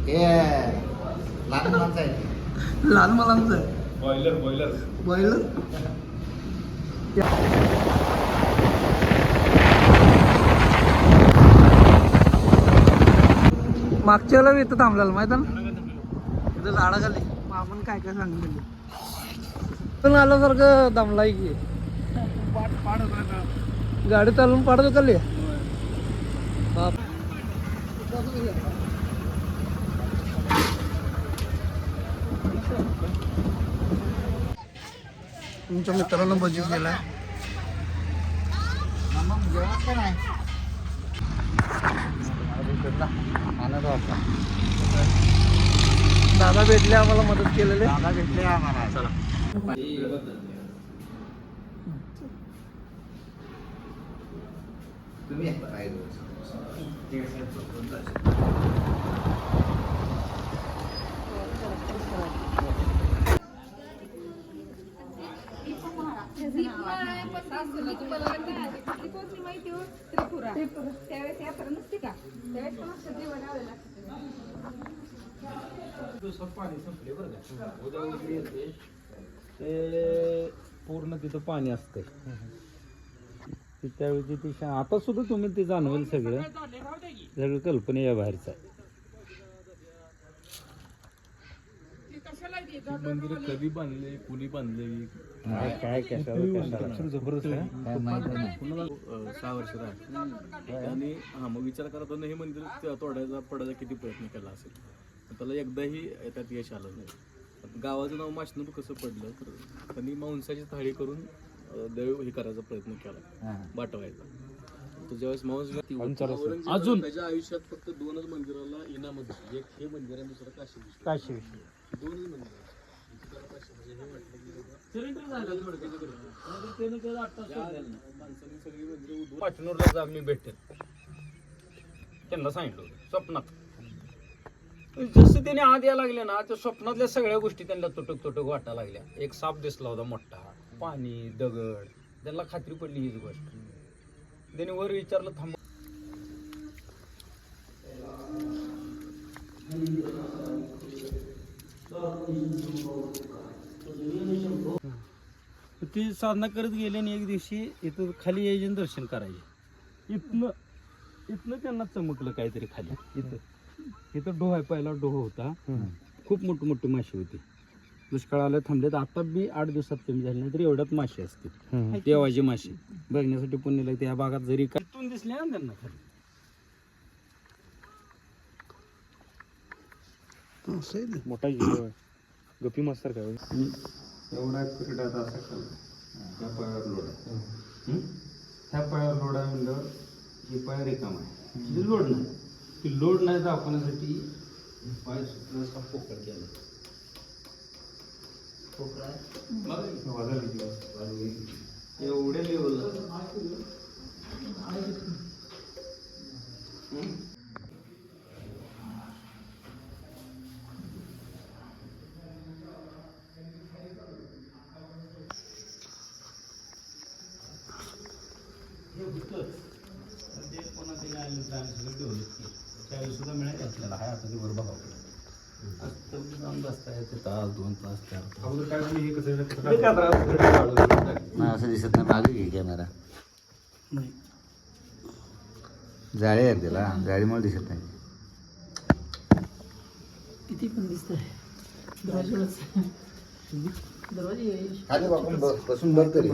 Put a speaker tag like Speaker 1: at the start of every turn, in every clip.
Speaker 1: हे लहान मुलांचं आहे.
Speaker 2: लहान मुलांचं आहे.
Speaker 3: Boiler boiler
Speaker 2: boiler. मागच्या वेळेला इथं थांबलेलं माहिती आहे ना, इथं झाडाखाली. मग आपण काय काय सांगितलं पण आल्यासारखं दमलाय की गाडी चालवून पाडत चालली. तुमच्या मित्राला बजीत गेलाय. दादा भेटले आम्हाला मदत केलेले.
Speaker 1: दादा भेटले आम्हाला.
Speaker 3: चला
Speaker 1: तुम्ही काय
Speaker 4: त्यावेळेस यात्रा नसते का, त्यावेळेस पण असं जेवण आलेलं
Speaker 3: पाणी संपले बरं का. उद्या येते ते पूर्ण तिथं पाणी असतंय. त्यावेळी ती आता सुद्धा तुम्ही ते जाणवेल सगळं सगळं कल्पना या बाहेरचं आहे. मंदिर कधी बांधले, कुणी बांधले, काय कशाला जबरदस्त आहे.
Speaker 1: नाही.
Speaker 3: 6 वर्ष आणि हा मग विचार करत हे मंदिर तोडायचा पडायचा किती प्रयत्न केला असेल, त्याला एकदाही त्यात यश आलं नाही. गावाचं नाव माशनूर कसं पडलं तर त्यांनी मांसाची थाळी करून देव हे करायचा प्रयत्न केला, वाटवायचा. तर ज्यावेळेस मांस अजून त्याच्या आयुष्यात फक्त 2च मंदिराला इनाम होते. एक हे मंदिर आहे, दुसरं काशी विश्व. 2च मंदिर पाचनूरला आम्ही भेटेल त्यांना सांगितलं होतं स्वप्नात. जसं त्याने आत यायला लागले ना, त्या स्वप्नातल्या सगळ्या गोष्टी त्यांना तुटक तुटक वाटायला लागल्या. एक साप दिसला होता मोठा, पाणी, दगड. त्यांना खात्री पडली हीच गोष्ट. त्याने वर विचारलं थांब. ती साधना करत गेले आणि एक दिवशी इथं खाली यायचे दर्शन करायचे. इथनं त्यांना चमकलं काहीतरी खाली. इथं डोह आहे, पहिला डोह होता. खूप मोठी मोठी माशी होती. दुष्काळाला थांबले तर आता बी 8 दिवसात कमी झाले नाही तरी एवढ्यात माशी असते. देवाची माशी बघण्यासाठी पुण्याला त्या भागात जरी काय दिसले ना त्यांना खाली. मोठा गप्पी मास्तर काय एवढा क्रीडाचा असा त्या पायावर लोड आहे. ह्या पायावर लोड आहे म्हणलं हे पाय रिकाम आहे. लोड नाही, ती लोड नाही दाखवण्यासाठी पाय सुटण्याचा पोकळ केला. एवढ्या लेवलला ते कोणा ते आलं त्यावेळी सुद्धा मिळायचं आपल्याला. हाय आता ते वर बघावं जाऊन बसताय ते तास 2 तास 4
Speaker 1: असं दिसत नाही. मागे घे कॅमेरा. जाळी आहे त्याला, जाळीमुळे दिसत नाही.
Speaker 2: किती पण दिसत आहे.
Speaker 1: खाली बसून बघ तरी.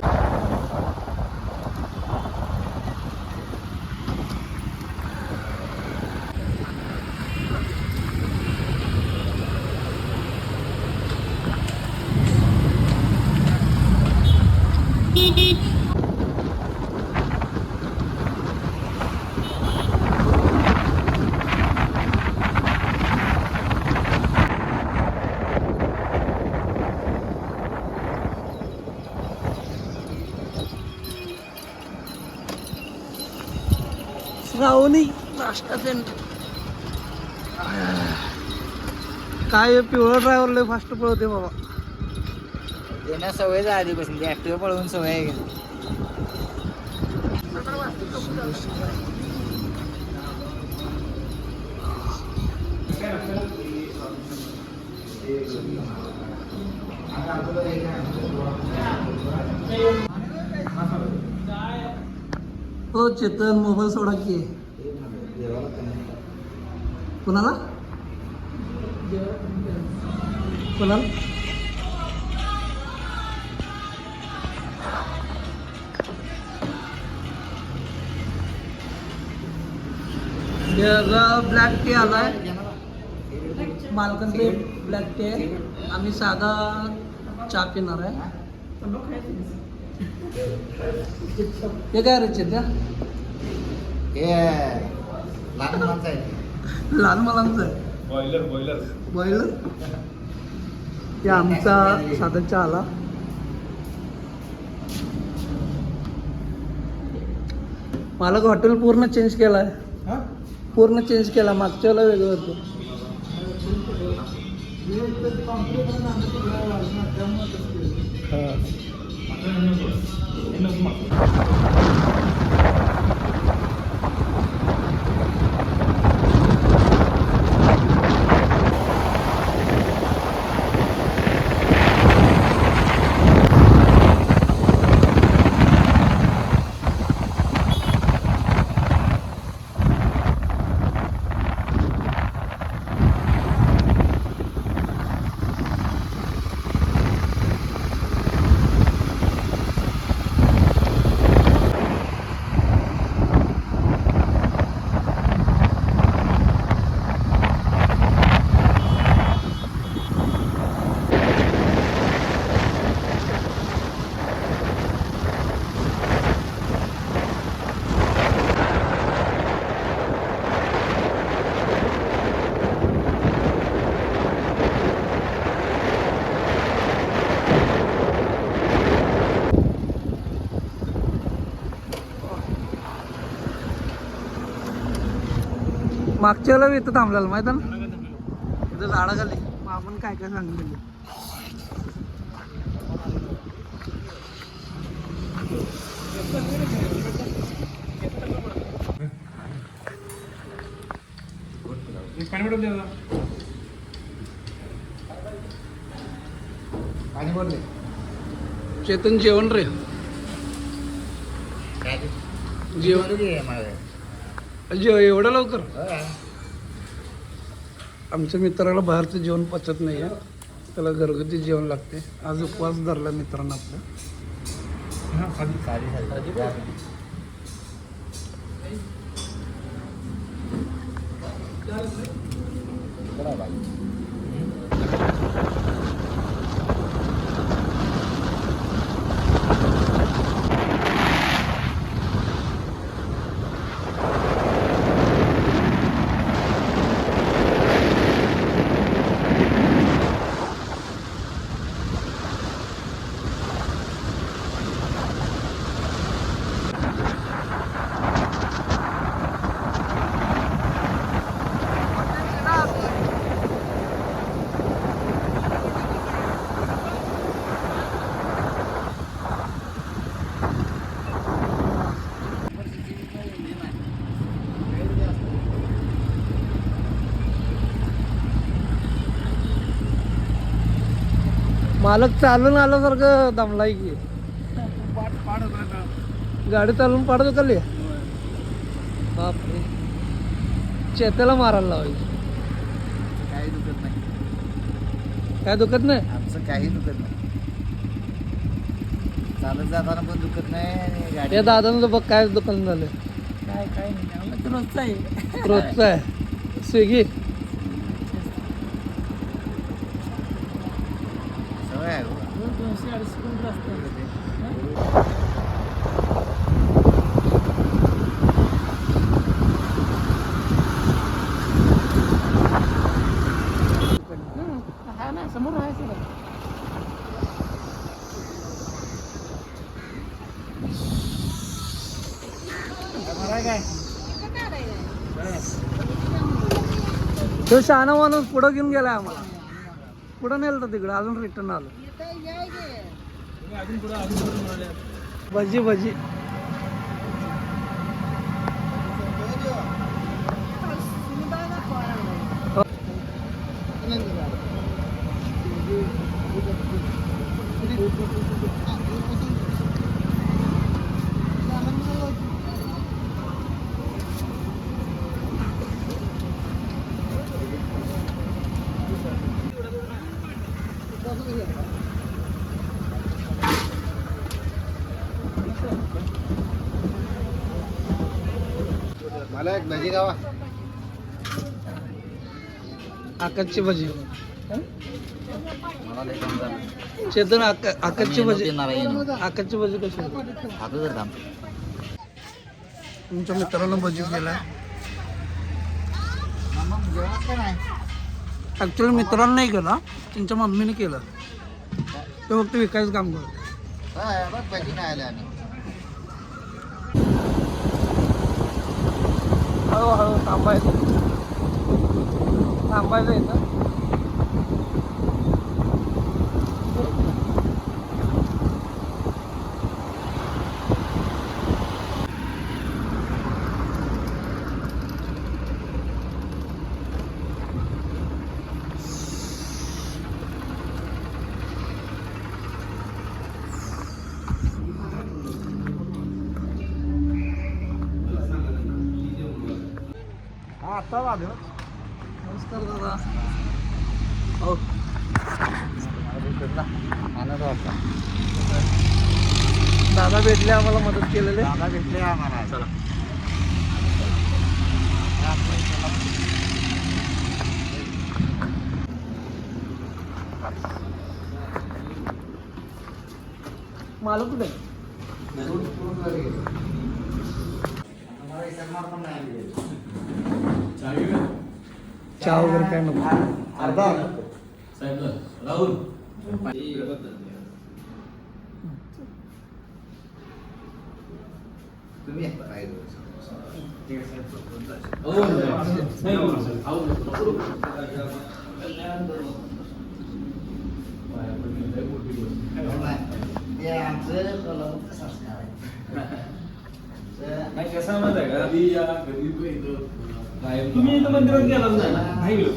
Speaker 2: श्रावणी नाश्ता सेंटर. काय पिवळं ड्रायव्हर लय फास्ट पळवते बाबा.
Speaker 1: त्यांना सवय झाली बसून, ऍक्टिव्ह पळवून सवय आहे.
Speaker 3: काय
Speaker 2: हो चेतन मोबाईल सोडा की कुणाला कुणाला ब्लॅक टी आलाय मालकांचे ब्लॅक टी आहे आम्ही साधा चहा पिणार आहे हे काय रे त्या
Speaker 1: हे लहान मुलांचं आहे
Speaker 2: लहान मुलांचं आहे बॉयलर हे आमचा साधा चहा आला मालक हॉटेल पूर्ण चेंज केलाय पूर्ण चेंज केला मागच्या वेळेला वेगळं होतं मागच्या वेळेला इथं थांबलेलं माहिती आहे ना इथं झाडाखाली मग आपण काय काय सांगितलं
Speaker 1: पाणी बोलले
Speaker 2: चेतन जेवण रे जेवण एवढं लवकर आमच्या मित्राला बाहेरचं जेवण पचत नाही आहे त्याला घरगुती जेवण लागते आज उपवास धरला मित्रांना आपल्या मालक चालून आल्यासारखं दमलाय की गाडी चालून पाडत खाली बापरे चेत्याला मारायला लावायची
Speaker 1: काही दुखत नाही
Speaker 2: काय दुखत नाही
Speaker 1: आमचं काही दुखत नाही चालत जाताना पण दुखत नाही आणि गाडी
Speaker 2: या दादानं बघ काय दुकान झालं
Speaker 1: काय काय नाही रोजचं आहे
Speaker 2: रोजचं आहे स्विगी
Speaker 1: सवय आहे
Speaker 2: समोर आहे सर
Speaker 1: काय
Speaker 2: तो शहाणा माणूस पुढं घेऊन गेलाय आम्हाला पुढं नेलं तर तिकडं अजून रिटर्न आलो भजी भजी
Speaker 1: मला एक भजी गावा.
Speaker 2: आकाशची भजी
Speaker 1: मला लय काम झालं.
Speaker 2: चेतन आकाशची भजी
Speaker 1: येणार आहे.
Speaker 2: आकाशची भजी कशी
Speaker 1: आता जर काम
Speaker 2: तुमच्या मित्रानं भजी केलाय.
Speaker 1: मग जेवण काय नाही.
Speaker 2: ऍक्च्युअली मित्रांनी नाही केला, त्यांच्या मम्मीने केलं. ते फक्त विकायचं काम करत.
Speaker 1: काय बघ भजी नाही आले आम्ही.
Speaker 2: हळूहळू थांबायचं येतं.
Speaker 1: आता आलो.
Speaker 2: नमस्कार दादा. हो
Speaker 1: आनंद वाटला.
Speaker 2: दादा भेटले, आम्हाला मदत केलेले.
Speaker 1: दादा भेटले आम्हाला. चला.
Speaker 2: मालक कुठे आहे? चहा वगैरे काय नको.
Speaker 1: अर्धा
Speaker 3: राहुल
Speaker 1: तुम्ही ते आमचं कोल्हापूरचं संस्कार आहे.
Speaker 3: नाही कसं माहिती आहे का, आधी या घरी तुम्ही इथं मंदिरात गेलाच नाही ना? नाही गेलो.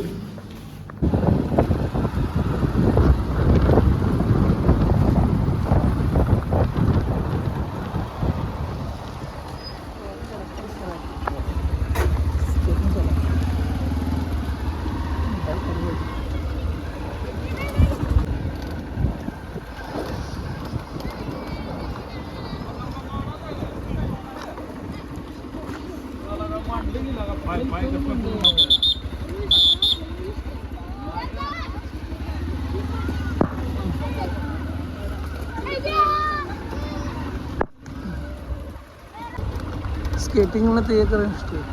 Speaker 2: स्केटिंगला ते एक स्केट.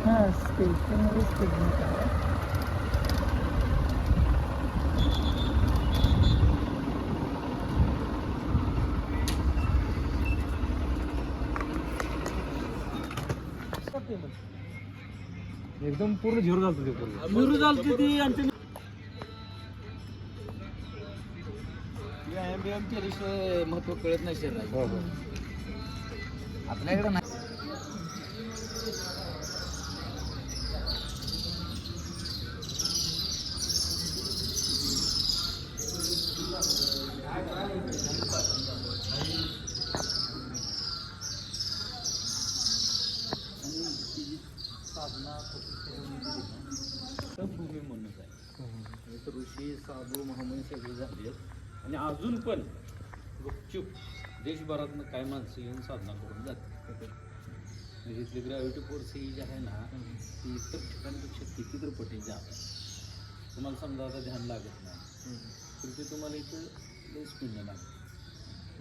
Speaker 2: हां स्केटिंगमध्ये स्केटिंग करा.
Speaker 3: एकदम पूर्ण झिरो झालं ते पूर्ण झिरो झालं ती. आमच्या
Speaker 1: व्यायाम केल्याशिवाय महत्व कळत नाही शरीराला. आपल्याकडे नाही.
Speaker 3: भूमी म्हणूनच आहे. इथं ऋषी साधू महामुनी सगळे झाले आणि अजून पण गुपचूप देशभरातनं काय माणसं येऊन साधना करून जातात. म्हणजे इथली ग्रॅव्हिटी फोर्स ही जी आहे ना, ती इतर ठिकाणपेक्षा किती तर पटीने जात आहे. तुम्हाला समजा आता ध्यान लागत नाही तर ते तुम्हाला इथं लय स्पीडनं लागतं,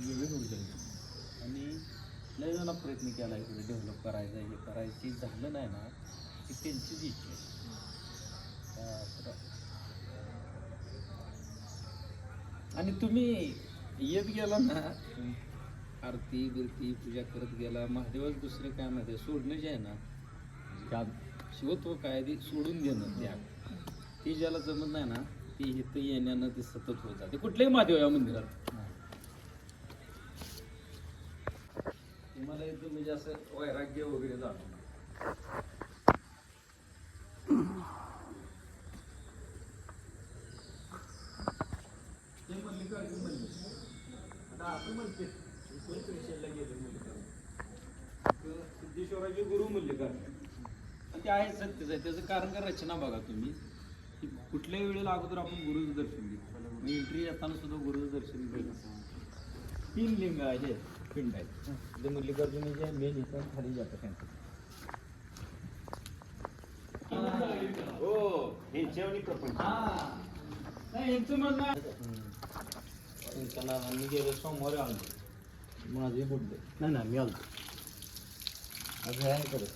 Speaker 3: वेगळी होऊन जाईल. आणि लय जणांना प्रयत्न केला इकडे डेव्हलप करायचा, हे करायची झालं नाही ना, ती त्यांचीच इच्छा आहे. आणि तुम्ही येत गेला ना, आरती बिरती पूजा करत गेला, महादेवाच दुसरे काय माहिती सोडणं जे आहे ना, त्या शिवत्व काय ते सोडून देणं त्या ती ज्याला जमत नाही ना, ती इथं येण्यानं ते सतत होत जाते कुठल्याही महादेव या मंदिरात. तुम्हाला इथं म्हणजे असं वैराग्य वगैरे जातो ना. सिद्धेश्वराचे गुरु मल्लिकार्जुन ते आहे सत्यच आहे. त्याचं कारण का रचना बघा तुम्ही, की कुठल्याही वेळेला अगोदर आपण गुरुचं दर्शन घेतो. आणि एंट्री येताना सुद्धा गुरुचं दर्शन घेतलं. 3 लिंग आहे पिंड आहे ते मल्लिकार्जुन जे मेन इथं खाली जातं त्यांचं.
Speaker 5: हो हे जेवणी प्रपंच.
Speaker 3: नाही यांचं म्हणणं त्यांना आम्ही गेलो सोमवारी आलो माझे बुड्डे.
Speaker 5: नाही ना मी आलो
Speaker 3: आज ह्या करत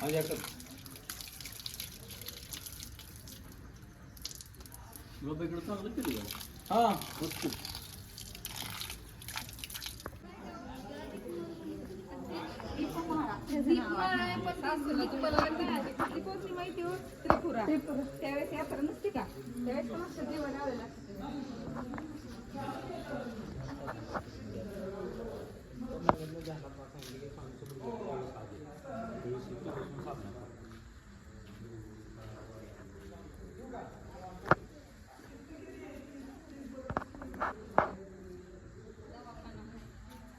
Speaker 3: आज याकडं बाबा इकडं चांगलं केलं हां मस्त.
Speaker 4: त्रिपुराची माहिती हो त्रिपुरा त्यावेळेस यात्रा नसते का त्यावेळेस पण असं जेवण आलेलं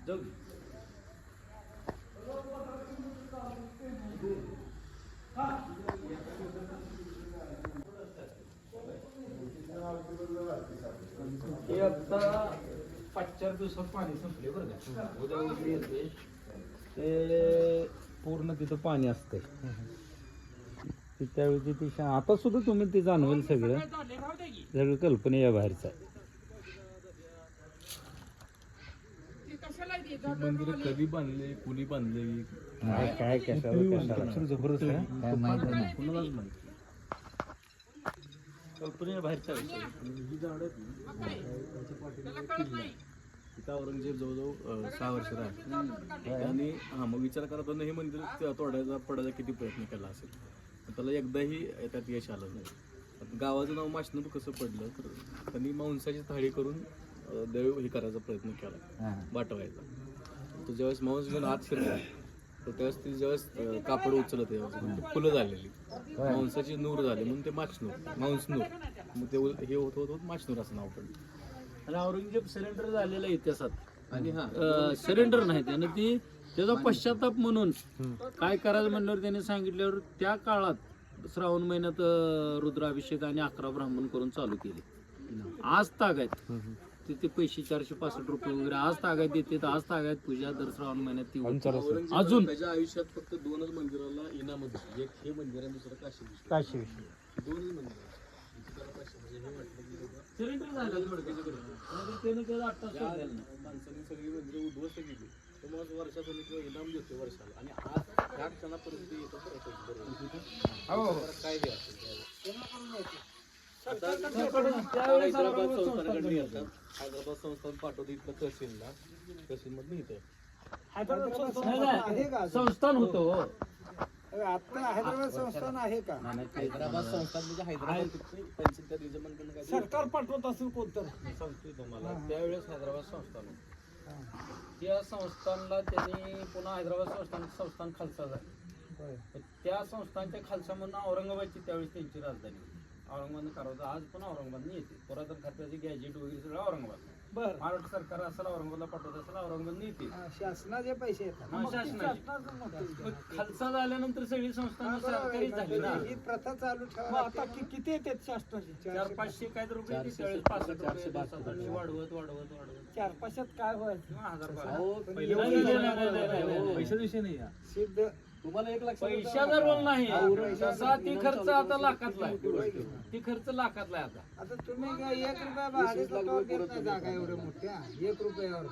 Speaker 3: जाऊ हे आता 5-4 दिवसात पाणी संपले बरं का. उद्या उद्या येते ते पूर्ण तिथं पाणी असतंय. त्यावेळी ती आता सुद्धा तुम्ही ते जाणवेल सगळं कल्पना या बाहेरचं आहे. मंदिर कधी बांधले कुणी बांधले
Speaker 1: काय
Speaker 3: जबरदस्त आहे. कुणालाच माहिती कल्पने बाहेरच्या ही झाड तिथं औरंगजेब जवळजवळ 6 वर्ष राहिले आणि मग विचार करत हे मंदिर पडायचा किती प्रयत्न केला असेल त्याला एकदाही त्यात यश आलं नाही. गावाचं नाव माशनूर कसं पडलं तर त्यांनी मांसाची थाळी करून देव हे करायचा प्रयत्न केला वाटवायचा. तो ज्यावेळेस मांस घेऊन आत शिरला तर त्यावेळेस ती ज्यावेळेस कापड उचलत फुलं झालेली मांसाची नूर झाली म्हणून ते मांसनूर मग ते हे होत माशनूर असं नाव पडलं.
Speaker 5: आणि औरंगजेब सरेंडर झालेला इतिहासात आणि सरेंडर नाही त्याने ती त्याचा पश्चाताप म्हणून काय करायचं म्हणल्यावर त्याने सांगितल्यावर त्या काळात श्रावण महिन्यात रुद्राभिषेक आणि 11 ब्राह्मण करून चालू केले. आज तागायत तिथे पैसे 465 रुपये वगैरे आज तागायत देते आज तागायत पूजा दर श्रावण महिन्यात ती अजून
Speaker 3: त्याच्या आयुष्यात फक्त 2च मंदिराला इनाम होते. एक हे मंदिर आणि दुसरं काशी विश्व 2च मंदिर
Speaker 5: सरेंडर झालं त्याने त्याला 8 तास
Speaker 3: माणसांनी सगळी मंदिरं उद्ध्वस्त केली तर मग वर्षातून किंवा इनाम देतो वर्षाला आणि आज ह्या क्षणापर्यंत येतो काय हे असेल हैदराबाद संस्थानाकडे येतात. हैदराबाद संस्थान पाठवते इथलं तहसीलमधून इथे
Speaker 5: संस्थान होतं
Speaker 2: आता हैदराबाद संस्थान आहे का?
Speaker 3: हैदराबाद संस्थान म्हणजे हैदराबाद तहसील त्या रिजनमधून काय
Speaker 2: सरकार पाठवत असेल कोणतं
Speaker 3: सांगतोय तुम्हाला. त्यावेळेस हैदराबाद संस्थान त्या संस्थानला त्यांनी पुन्हा हैदराबाद संस्थान खालसा झालं. त्या संस्थानच्या खालसा म्हणून औरंगाबादची त्यावेळेस त्यांची राजधानी होती. औरंगाबाद कारवार आज पण औरंगाबाद येते. पुरातन खात्याचे गॅजेट वगैरे सगळं औरंगाबाद. महाराष्ट्र सरकार असेल औरंगाबादला पाठवत असेल औरंगाबाद येते.
Speaker 2: शासनाचे पैसे येतात.
Speaker 3: खालसा झाल्यानंतर सगळी संस्थान सरकारी झाली ना.
Speaker 2: ही प्रथा चालू ठेवा. आता किती येतात शासनाचे?
Speaker 3: 400-500 काय रुपये त्यावेळेस 65 रुपये वाढवत
Speaker 2: 400-500 काय व्हायचं?
Speaker 3: 1000 पैशाचा विषय नाही
Speaker 2: सिद्ध
Speaker 3: तुम्हाला 1 लाख
Speaker 5: पैशाचा रोल नाही तसा ती खर्च आता लाखातला आहे. ती खर्च लाखातला आहे आता.
Speaker 2: आता तुम्ही काय 1 रुपया भाड्याचा तोड देत नाही जागा एवढं मोठ्या 1 रुपयावर.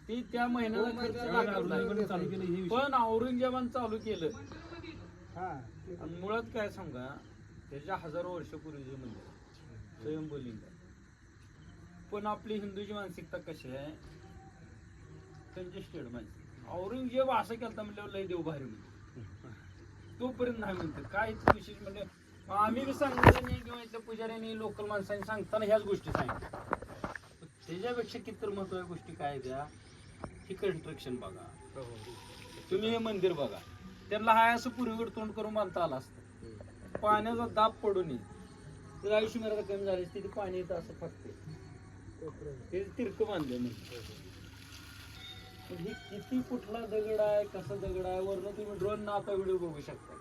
Speaker 5: ती त्या महिन्याला खर्च लाखातला आहे. पण औरंगजेबाने चालू केलं
Speaker 2: हा
Speaker 5: आणि मुळात काय सांगा त्याच्या हजारो वर्षापूर्वीचे मंदिर स्वयंभूलिंग आहे. पण आपली हिंदूची मानसिकता कशी आहे कंजेस्टेड मानसिक. औरंगजेब असं केलं म्हणल्यावर लय देव भारी म्हणजे तोपर्यंत नाही म्हणते काय विशेष म्हणजे आम्ही बी सांगितलं नाही किंवा इथल्या पुजाऱ्यांनी लोकल माणसांनी सांगताना ह्याच गोष्टी सांगितल्या. त्याच्यापेक्षा किती महत्वाच्या गोष्टी काय द्या ही कन्स्ट्रक्शन बघा तुम्ही हे मंदिर बघा त्यांना हाय असं पूर्वीकडे तोंड करून बांधता आलं असतं. पाण्याचा दाब पडू नये तर आयुष्य मेरा कमी झाली तिथे पाणी येतं असं फटते ते तिरकं बांधलं म्हणजे. ही किती कुठला दगड आहे कसा दगड आहे वरनं तुम्ही ड्रोन ना आता व्हिडिओ बघू शकता.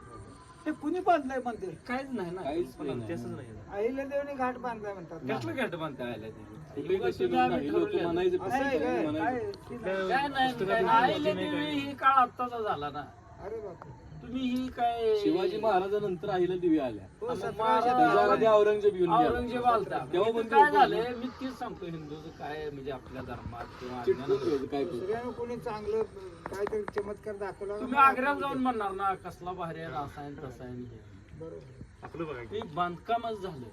Speaker 2: ते कुणी बांधलंय मंदिर?
Speaker 5: काहीच नाही ना.
Speaker 3: काहीच नाही.
Speaker 2: अहिल्यादेवीने घाट बांधलाय म्हणतात.
Speaker 5: कसलं घट बांधता आल्या
Speaker 3: कुठे कसं नाही, लोक म्हणायचे
Speaker 2: असं आहे काय?
Speaker 3: म्हणायचे.
Speaker 5: काय नाही आईला देवी ही काळ आत्ताचा झाला ना.
Speaker 2: अरे बापरे.
Speaker 5: तुम्ही ही काय
Speaker 3: शिवाजी महाराजांनंतर आईला दिवी आल्या.
Speaker 2: हो,
Speaker 5: मग
Speaker 2: 1700
Speaker 3: त्याच्या आधी औरंगजेब येऊन गेला.
Speaker 5: औरंगजेब आलता.
Speaker 3: तेव्हा
Speaker 5: इथं
Speaker 3: पण
Speaker 5: काय
Speaker 3: ते
Speaker 5: झालंय मी तेच सांगतो हिंदूचं काय म्हणजे आपल्या धर्मात किंवा
Speaker 3: चिटकून
Speaker 5: अज्ञानात.
Speaker 3: घ्यायचं काय करू.
Speaker 2: दुसऱ्यानं कोणी चांगलं काहीतरी चमत्कार दाखवला.
Speaker 5: तुम्ही आग्र्याला जाऊन म्हणणार ना कसला भारी आहे रसायन रसायन
Speaker 2: बरोबर.
Speaker 5: ते बांधकामच झालं.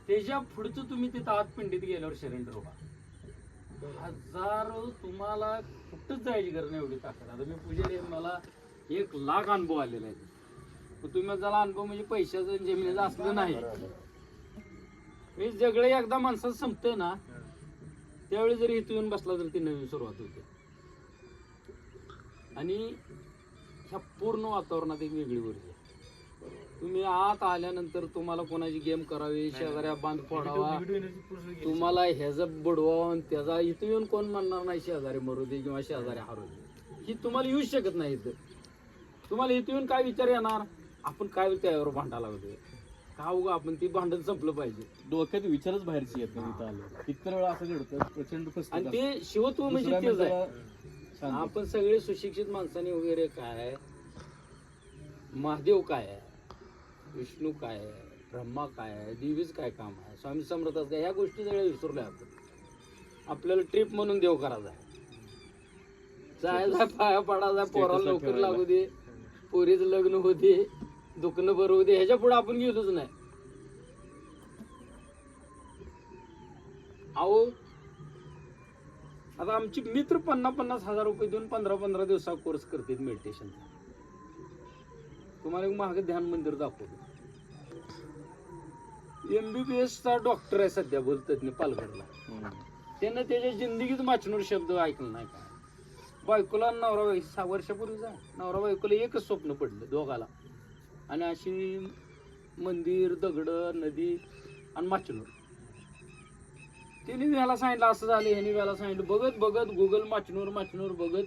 Speaker 5: त्याच्या पुढचं तुम्ही तिथं आतपिंडीत गेल्यावर शरेंडर व्हा. हजारो तुम्हाला कुठंच जायची गरज नाही एवढी ताकद. आता मी पूजेला मला 1,00,000 अनुभव आलेला आहे. पण तुम्ही त्याला अनुभव म्हणजे पैशाचं आणि जमिनीचं असलं नाही. हे सगळे एकदा माणसाचं संपतंय ना त्यावेळी जरी इथं येऊन बसला तर ती नवीन सुरुवात होते. आणि ह्या पूर्ण वातावरणात एक वेगळी ऊर्जा. तुम्ही आत आल्यानंतर तुम्हाला कोणाची गेम करावी, शेजाऱ्या बांध फोडावा, तुम्हाला ह्याचं बुडवावं आणि त्याचा इथं येऊन कोण म्हणणार नाही शेजारी मरू दे किंवा शेजारी हारू दे. ही तुम्हाला येऊच शकत नाही. इथं तुम्हाला इथं येऊन काय विचार येणार, आपण काय त्यावर भांडायला लागतोय का उगा आपण ती भांडण संपलं पाहिजे.
Speaker 3: डोक्यात विचारच बाहेरची येत नाही इथं आलं. किती वेळा असं घडतं प्रचंड फसतं.
Speaker 5: आणि ते शिवत्व म्हणजे तेच आहे. आपण सगळे सुशिक्षित माणसाने वगैरे काय, महादेव काय आहे, विष्णू काय आहे, ब्रह्मा काय आहे, देवीच काय काम आहे, स्वामी समर्थाच काय, ह्या गोष्टी सगळ्या विसरल्या आपण. आपल्याला ट्रिप म्हणून देव करायचा आहे. जायचा पाया पडायचा, पोराला लवकर लागू दे, पोरीचं लग्न होऊ दे, दुखणं बरं होऊ दे, ह्याच्या पुढे आपण गेलोच नाही. अहो आता आमचे मित्र 50,000 रुपये देऊन 15 दिवसा कोर्स करतात मेडिटेशन. तुम्हाला एक महाग ध्यान मंदिर दाखवतो. MBBS चा डॉक्टर आहे सध्या बोलतात पालघरला. त्यानं त्याच्या जिंदगीत माचनूर शब्द ऐकलं नाही का. बायकोला नवरा 6 वर्षापूर्वीचा नवरा बायकोला एकच स्वप्न पडलं दोघाला. आणि अशी मंदिर, दगड, नदी आणि माचनूर. त्यांनी व्याला सांगितलं असं झालं, ह्याने व्याला सांगितलं. बघत बघत गुगल माचनूर बघत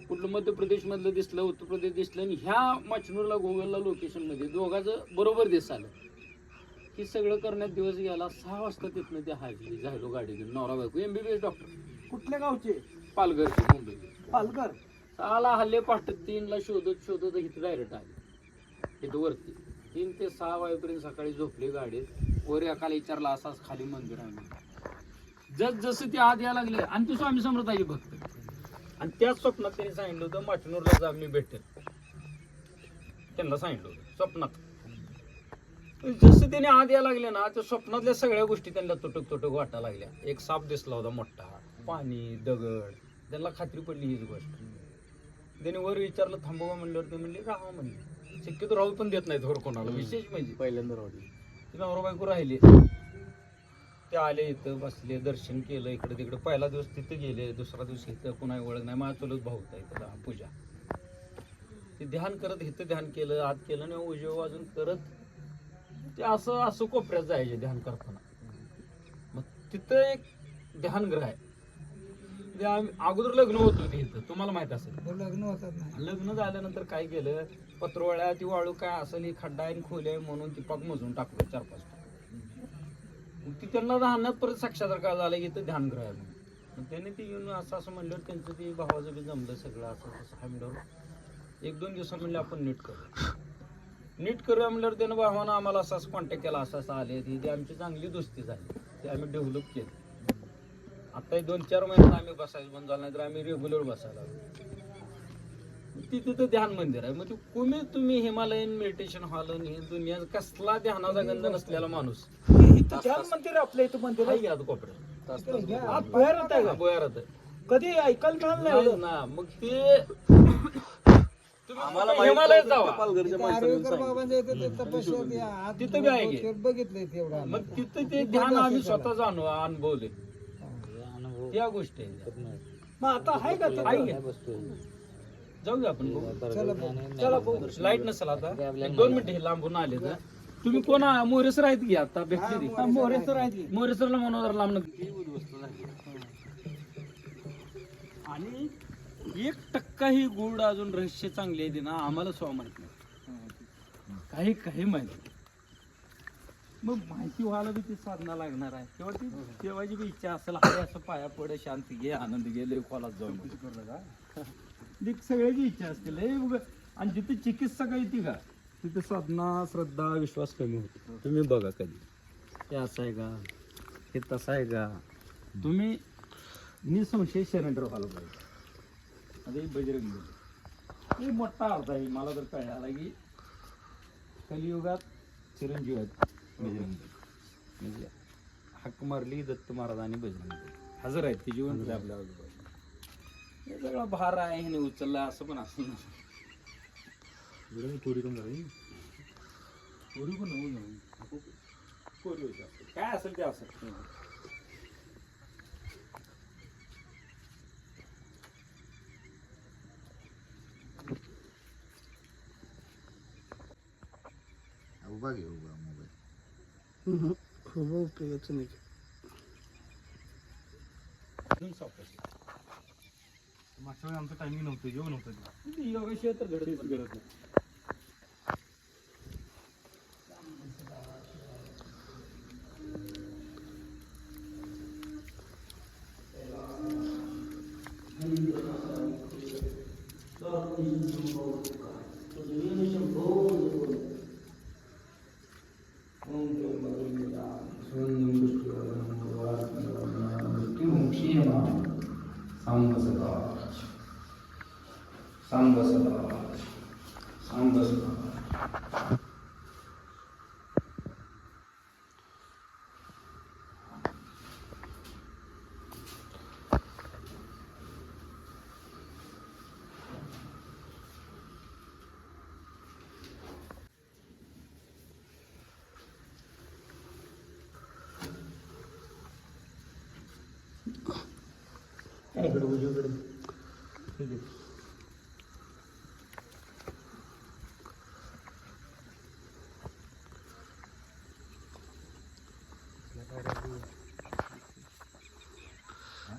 Speaker 5: कुठलं मध्य प्रदेश मधलं दिसलं, उत्तर प्रदेश दिसलं, आणि ह्या माचनूरला गुगलला लोकेशन मध्ये दोघांचं बरोबर दिस आलं. की सगळं करण्यात दिवस गेला. 6 वाजता तिथनं ते हाजरी झालो गाडी घेऊन नवरा बायको. MBBS डॉक्टर
Speaker 2: कुठल्या गावचे?
Speaker 5: पालघरचे, मुंबई.
Speaker 2: पालघर.
Speaker 5: 6ला हल्ले पहाटे 3ला शोधत इथे डायरेक्ट आले इथं वरती. 3 ते 6 वाजेपर्यंत सकाळी झोपले गाडीत. वर एकाला विचारला असाच खाली मंदिर आहे. जसं ते आत यायला लागले आणि ते स्वामी समर्थाचे भक्त. आणि त्याच स्वप्नात त्यांनी सांगितलं होतं माचनूरला जा मी भेटेल. त्यांना सांगितलं होतं स्वप्नात. जसं त्याने आत यायला लागले ना त्या स्वप्नातल्या सगळ्या गोष्टी त्यांना तुटक वाटायला लागल्या. एक साप दिसला होता मोठा, पाणी, दगड. त्यांना खात्री पडली हीच गोष्ट. त्याने वर विचारलं थांबवा म्हणल्यावर ते म्हणले राहा म्हणले. शक्यतो राहू पण देत नाहीत वर कोणाला. विशेष म्हणजे
Speaker 3: पहिल्यांदा राहली.
Speaker 5: ते नवरा बायको राहिले. ते आले इथं बसले, दर्शन केलं इकडे तिकडे. पहिला दिवस तिथे गेले, दुसरा दिवस इथं कुणाही ओळख नाही. माझा चुलत भाऊ होता इथं पूजा. ते ध्यान करत इथं ध्यान केलं, आत केलं आणि उजव्या वाजून करत ते असं कोपऱ्यात जायचे ध्यान करताना. मग तिथं एक ध्यानगृह आहे. अगोदर लग्न होत होते इथं, तुम्हाला माहित असेल.
Speaker 2: लग्न होतात नाही.
Speaker 5: लग्न झाल्यानंतर काय केलं, पत्रवळ्या ती वाळू काय असेल ही खड्डा आहे खोले आहे म्हणून ती पाक मोजून टाकलं 4-5. ती त्यांना राहण्यात परत साक्षात्कार झाला की इथं ध्यानगृह आहे म्हणून. त्यांनी ते येऊन असं म्हणल्यावर त्यांचं ते भावाचं बी जमलं सगळं. असं हा म्हणल्यावर 1-2 दिवसात म्हणले आपण नीट करूया म्हणल्यावर त्यानं भावानं आम्हाला असाच कॉन्टॅक्ट केला. असं आले ती आमची चांगली दोस्ती झाली. ते आम्ही डेव्हलप केलं. आता 2-4 महिन्यात आम्ही बसायला बंद झालं नाही तर आम्ही रेग्युलर बसायला. तिथं ध्यान मंदिर आहे. मग तुम्ही हिमालयन मेडिटेशन हॉल आणि दुनिया कसला ध्यानाचा गंध नसलेला माणूस.
Speaker 2: ध्यान मंदिर आपल्या इथं मंदिर आहे.
Speaker 5: आहे कोपऱ्यात
Speaker 2: भुयारात आहे का?
Speaker 5: भुयारात आहे.
Speaker 2: कधी ऐकायला मिळालं नाही
Speaker 5: ना. मग ते
Speaker 3: आम्हाला
Speaker 5: हिमालयात जावा.
Speaker 3: पालघरच्या
Speaker 2: आर्वेकर बाबांच्या इथं ते तपस्या आत
Speaker 5: तिथं बी आहे की.
Speaker 2: बघितलंय तेवढा.
Speaker 5: मग तिथं ते ध्यान आम्ही स्वतःच अनुभवले. त्या गोष्टी आहेत.
Speaker 2: मग आता आहे का ते?
Speaker 5: आहे की? जाऊया आपण
Speaker 2: चला बघू.
Speaker 5: लाईट नसेल आता 2 मिनिटं लांबून आले तर. तुम्ही कोण मोरेसर आहेत की आता भेटले ती?
Speaker 2: मोरेसर आहेत की.
Speaker 5: मोरेसरला म्हणून लांब. आणि 1% ही गुड अजून रहस्य चांगली आहे ना आम्हाला स्व माहित नाही. काही काही माहिती. मग माहिती व्हायला बी ती साधना लागणार आहे तेव्हा ती देवाची बी इच्छा असेल हवे असं पाया पड शांती घे आनंद घे लय खोलात जाऊन सगळ्याची इच्छा असते लय आणि जिथे चिकित्सा काही ती का तिथे साधना श्रद्धा विश्वास कमी होतो. तुम्ही बघा कधी हे असं आहे का हे तसं आहे का तुम्ही निसंशय सरेंडर व्हायला पाहिजे. आता ही बजरंग हे मोठा अर्थ आहे मला तर कळाला की कलियुगात चिरंजीव आहेत बजरंग म्हणजे हाक मारली दत्त महाराज आणि बजरंग हजर आहेत ते जीवन आपल्या हे सगळा भार आहे हे उचलला असं पण असं चोरी पण झाली चोरी पण होऊ चोरी होती काय असेल ते असेल.
Speaker 1: उभा घे उभा मोबाईल.
Speaker 2: खूप उपयोगाचं नाही.
Speaker 5: मागच्या वेळी आमचं टायमिंग नव्हतं जेवण होतं योगाशिवाय तर घडतच घडत नाही.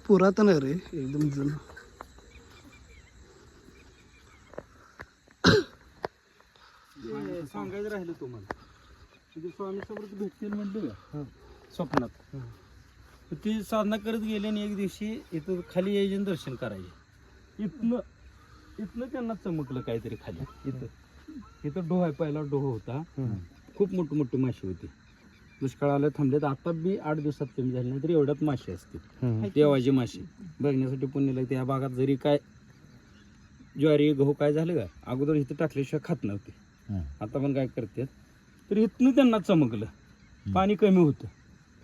Speaker 2: पुरातन आहे रे एकदम जुनं.
Speaker 5: सांगायचं राहिलं तुम्हाला म्हणजे स्वामी समोर भेटतील म्हटलं का स्वप्नात ती साधना करत गेले आणि एक दिवशी इथं खाली यायचे आणि दर्शन करायचे. इथनं त्यांना चमकलं काहीतरी खाली. इथं डोह आहे पहिला डोह होता खूप मोठी माशी होती. दुष्काळाला थांबलेत आता बी 8 दिवसात कमी झाले नाही तरी एवढ्यात माशी असते देवाची माशी बघण्यासाठी पुण्याला त्या भागात जरी काय ज्वारी गहू काय झालं का अगोदर इथं टाकल्याशिवाय खात नव्हते. आता पण काय करतात तर इथनं त्यांना चमकलं. पाणी कमी होतं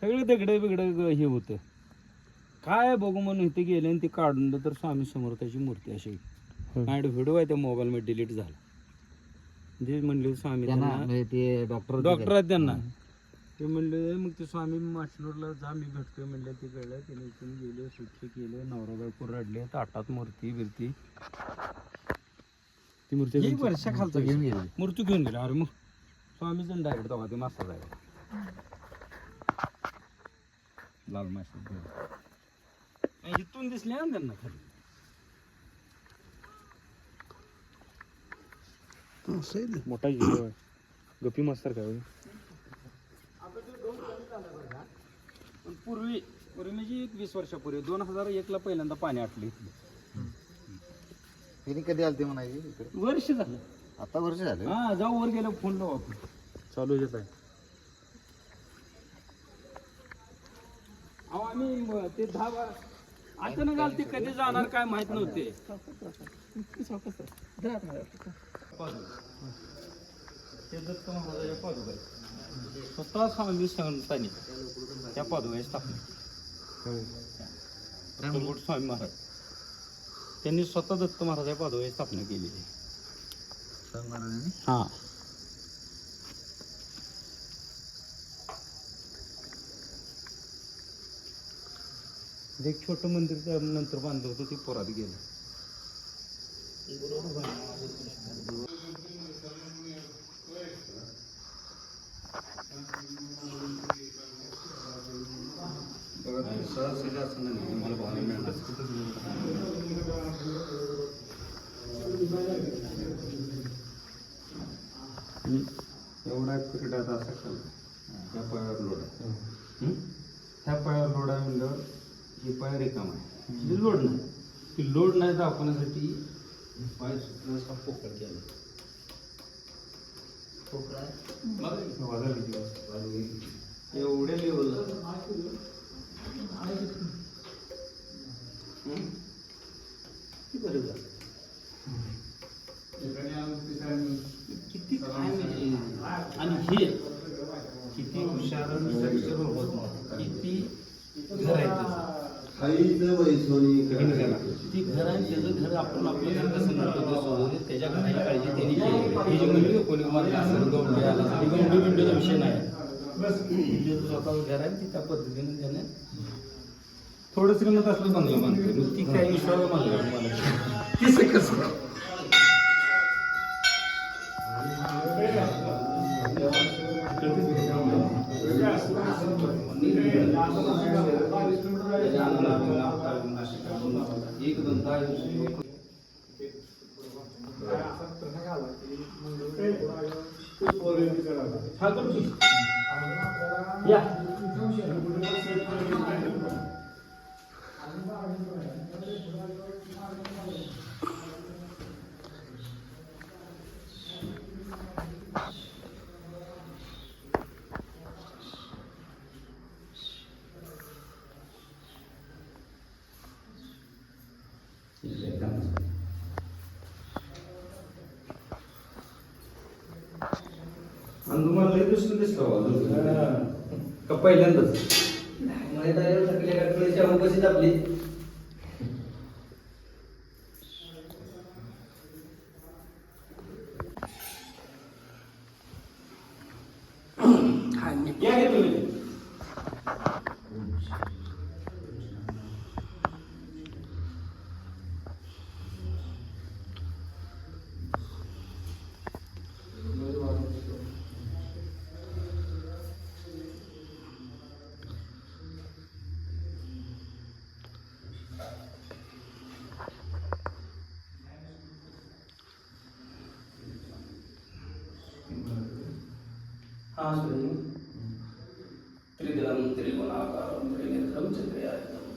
Speaker 5: सगळे दगडं बिगडं हे होतं काय बघू म्हणून इथे गेले आणि ते काढून तर स्वामी समर्थाची मूर्ती अशी माझ्याकडे व्हिडिओ आहे त्या मोबाईलमध्ये डिलीट झाला. जे म्हणले स्वामी
Speaker 1: ते
Speaker 5: डॉक्टर आहेत त्यांना ते म्हणले मग ते स्वामी माशनूरला जा मी भेटतोय म्हणले. ते कळलं त्याने इथून गेले स्वच्छ केले नवरा बायको रडले ताटात मूर्ती बिरती ती मूर्ती वर्षाखालचा घेऊन गेली मूर्ती घेऊन गेली. अरे मग स्वामीचं डायरेक्ट तेव्हा ते मास्तर आहे लाल माशी इथून दिसले ना त्यांना खाली.
Speaker 3: मोठा जीव आहे गप्पी मास्तर काय
Speaker 5: पूर्वी म्हणजे 20 वर्षापूर्वी 2001 ला पहिल्यांदा पाणी आटले
Speaker 1: तिने कधी आलते म्हणायची इकडे?
Speaker 5: वर्ष झालं
Speaker 1: आता वर्ष झालं.
Speaker 5: हा जाऊ वर गेलो फोन लावू आपण
Speaker 3: चालू येत आहे.
Speaker 5: अहो आम्ही ते 10-12 अचानक आलं ते कधी जाणार काय माहित नव्हते. ते दत्त महाराजाच्या पादुका स्वतः स्वामी संतांनी त्या पादुका स्थापना स्वामी महाराज त्यांनी स्वतः दत्त महाराजाच्या पादुका स्थापना केलेली. हा एक छोटं मंदिर त्यानंतर बांधलं होतं ते पोरात गेलं. मला पाहायला मिळालं.
Speaker 6: क्रीडाचा असा खाल्ला ह्या पायावर लोड आहे ह्या पायावर लोड आहे म्हणल्यावर ही पाय रिकाम आहे म्हणजे लोड नाही की लोड नाही दाखवण्यासाठी पाय सुटण्याचा पोकळ केला एवढ्या लेवलला बरोबर किती काय म्हणजे आणि हे किती हुशार होत किती घर आहे ती घर आहे त्याचं घर आपण आपलं घर कसं नव्हतं त्याच्या घराची काळजी त्यांनी केली ही जी म्हणजे कोणी मारला असेल गवंडी आला असेल गवंडी बिंडीचा विषय नाही स्वतःचं घर आहे ती त्या पद्धतीने त्याने थोडं श्रीमंत असलं बंगला बांधतो ती काही विश्वास बांधला मला ती कसं आणि तुम्हाला लय दुसरं दिसलं का पहिल्यांदाच आपली या घे तुम्ही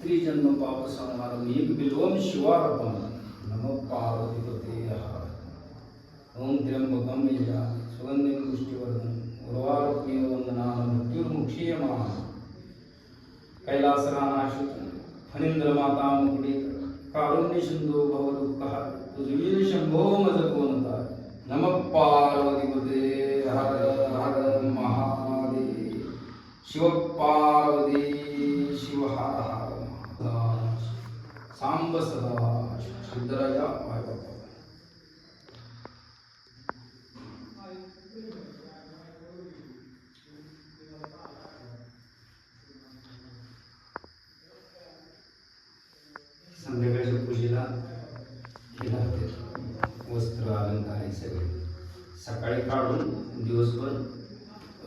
Speaker 6: त्रिजन्म पाप संहारम एक बिल्वम शिवार्पण नमः पार्वतीपते ओम त्र्यंबकम यजामहे सुगंधिं पुष्टिवर्धनम् उर्वारुकमेव वन्दनान् मृत्युर्मुक्षीयमामः कैलासरानाश्रितं फणीन्द्रमाता मुकुटेकर कारुण्य सिंधो भवदुःखः तुझवीर शंभो मज कोणता नमः पार्वतीपते हर हर महादेव शिव पार्वती शिव हर हर सांब सदा सिद्धराजा पाय बाबा संध्याकाळच्या पूजेला हे लागते वस्त्र अलंकार हे सगळे सकाळी काढून दिवसभर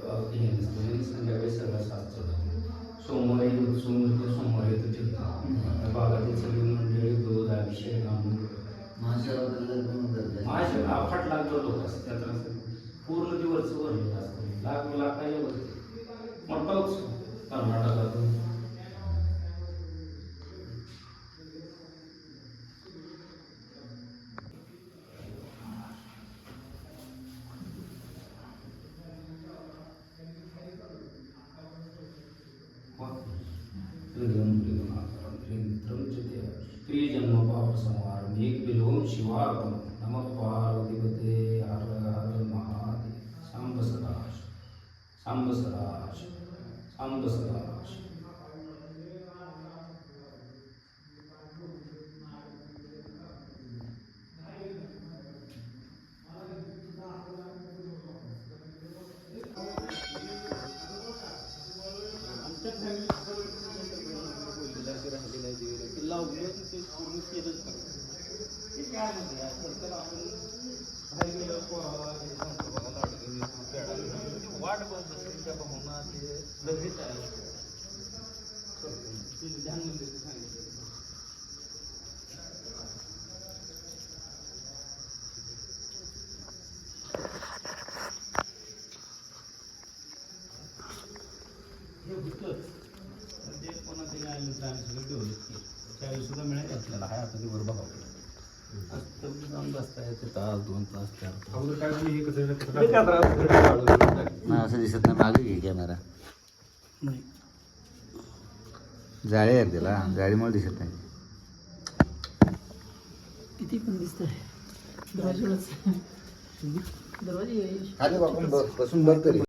Speaker 6: हे नसतं म्हणजे संध्याकाळी सगळं शास्त्र सोमवारी सोमवारी येतो ठेवतो बागातील सगळी मंडळी दूध अभिषेक माझ्या 8 लाख लोक असतात त्यात पूर्ण दिवस भरलेलं असतं लाखाच्या वरती मोठा उत्सव कर्नाटकातून त्रिजन्म पाप संहार एक बिल्वम शिवार्पण नमः पार्वतीपते हर हर महादेव सांब सदाश सांब सदाश सांब सदाश वर बघावं असं जाऊन बसताय ते तास 2 तास 4 तास
Speaker 7: अगोदर काय तुम्ही हे कसं
Speaker 6: ते काय त्रास घरी काढून घेऊन टाकले.
Speaker 1: नाही असं दिसत नाही मागे घे कॅमेरा
Speaker 2: नाही
Speaker 1: जाळी आहे त्याला जाळीमुळे दिसत नाही
Speaker 2: किती पण दिसतंय दरवाजा
Speaker 1: खाली बसून बघ तरी